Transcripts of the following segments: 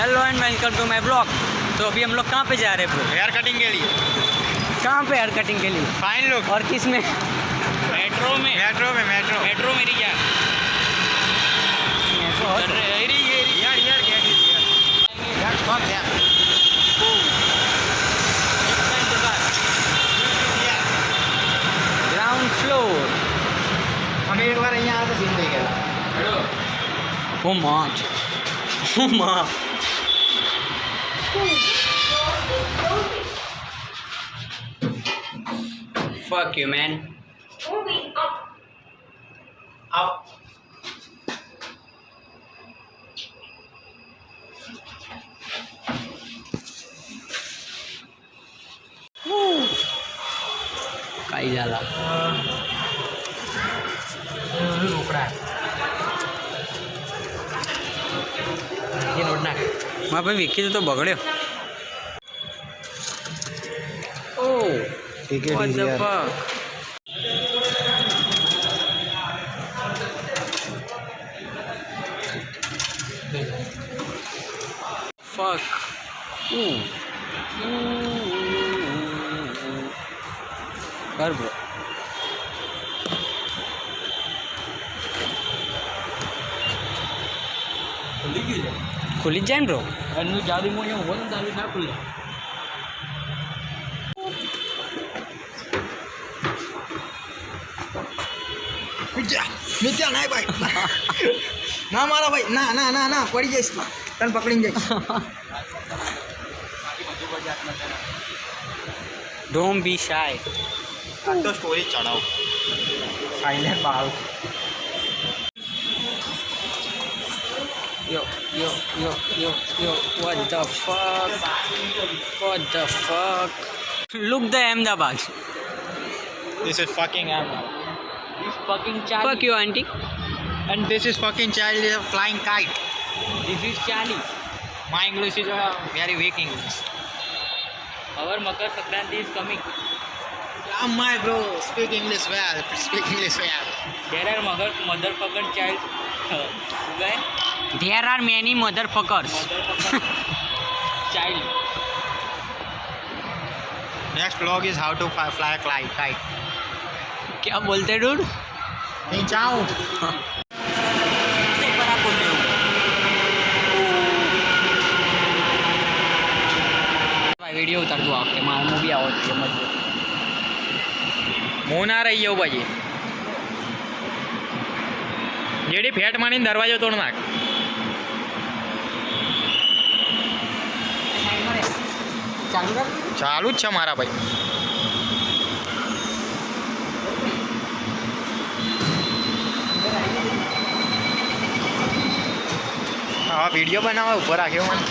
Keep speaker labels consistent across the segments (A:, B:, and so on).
A: Hello and welcome to my blog. तो अभी हम लोग कहाँ पे जा रहे हैं ब्रो?
B: हेयर कटिंग के लिए।
A: कहाँ पे हेयर कटिंग के लिए?
B: Fine look.
A: और किस में?
B: मेट्रो में मेरी क्या
A: ग्राउंड फ्लोर।
B: हमें एक बार यहाँ आके सीन देखेगा।
A: ओ माँ, ओ माँ। Fuck you, man.
B: अब
A: काही झाला
B: रोकड़ा ये रोड ना
A: મારા ભાઈ વિકી તો બગડ્યો. ઓ what the fuck. Fuck. કર બ્રો. ખુલી જ જાય ને બ્રો.
B: એનું જાદુ મોય હોય ને દાવી ના ખુલે. મિત્યા ના ભાઈ ના મારા ભાઈ ના ના ના ના પડી જઈશ તને પકડીને જઈશ.
A: Don't be shy.
B: આ તો સ્ટોરી ચડાવ સાયલેન્ટ બાળ.
A: Yo, yo, yo, yo, yo, what the fuck? What the fuck? Look the Ahmedabad.
B: This is fucking Ahmedabad.
A: This fucking Charlie. Fuck you, auntie.
B: And this is fucking child is a flying kite.
A: This is Charlie.
B: My English is a very weak English.
A: Our Makar Sankranti is coming.
B: My bro, speak English well. Speak English well.
A: There are motherfucking child. Okay? There are many motherfuckers. Child.
B: Next vlog is how to fly a kite.
A: क्या बोलते dude?
B: नहीं जाऊँ.
A: एक बार आप बोलते हो. भाई video उतार दो आपके मार मूवी आओ तो मत दो.
B: હું ના રહી જાઉં ભાઈ. જેડી ફેટ મારીને દરવાજો તોડ નાખ. ચાલુ જ છે મારા ભાઈ. હા વિડીયો બનાવવા ઉપર રાખ્યો મને.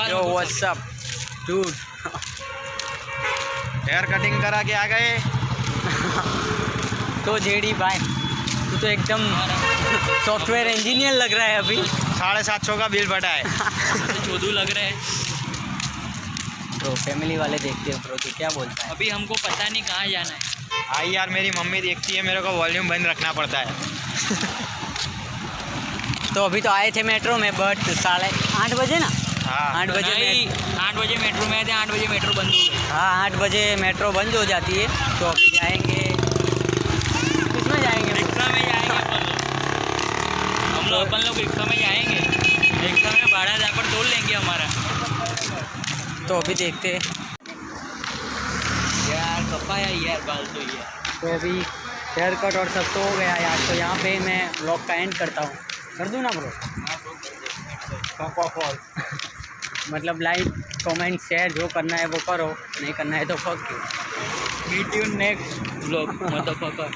A: Yo, what's up, dude?
B: Hair cutting करा के आ गए।
A: तो जेडी भाई, तू तो एकदम सॉफ्टवेयर इंजीनियर लग रहा है अभी।
B: 750 का बिल फटा है।
C: चोदू लग रहा है।
A: तो फैमिली वाले देखते हो ब्रो, तो क्या बोलता है?
C: अभी हमको पता नहीं कहाँ जाना है।
B: आई यार, मेरी मम्मी देखती है, मेरे को वॉल्यूम बंद रखना पड़ता है।
A: तो अभी तो आए थे मेट्रो में, बट 8:30 बजे ना।
B: हाँ
A: 8 बजे
C: नहीं, 8 बजे मेट्रो में आए थे, 8 बजे मेट्रो बंद हो गई।
A: हाँ 8 बजे मेट्रो बंद हो जाती है। तो अभी जाएंगे, किसमें जाएंगे?
C: रिक्शा में जाएंगे अपन लोग रिक्शा में जाएंगे। रिक्शा में भाड़ा जाकर तोड़ लेंगे हमारा।
A: तो अभी देखते हैं।
C: यार कपाया यार बाल तो यार।
A: तो अभी हेयर कट और सब तो हो गया यार। तो यहाँ पे मैं ब्लॉग का एंड करता हूँ। कर दूँ ना ब्रो? मतलब लाइक कमेंट शेयर जो करना है वो करो, नहीं करना है तो fuck you.
C: Meet you next blog motherfucker.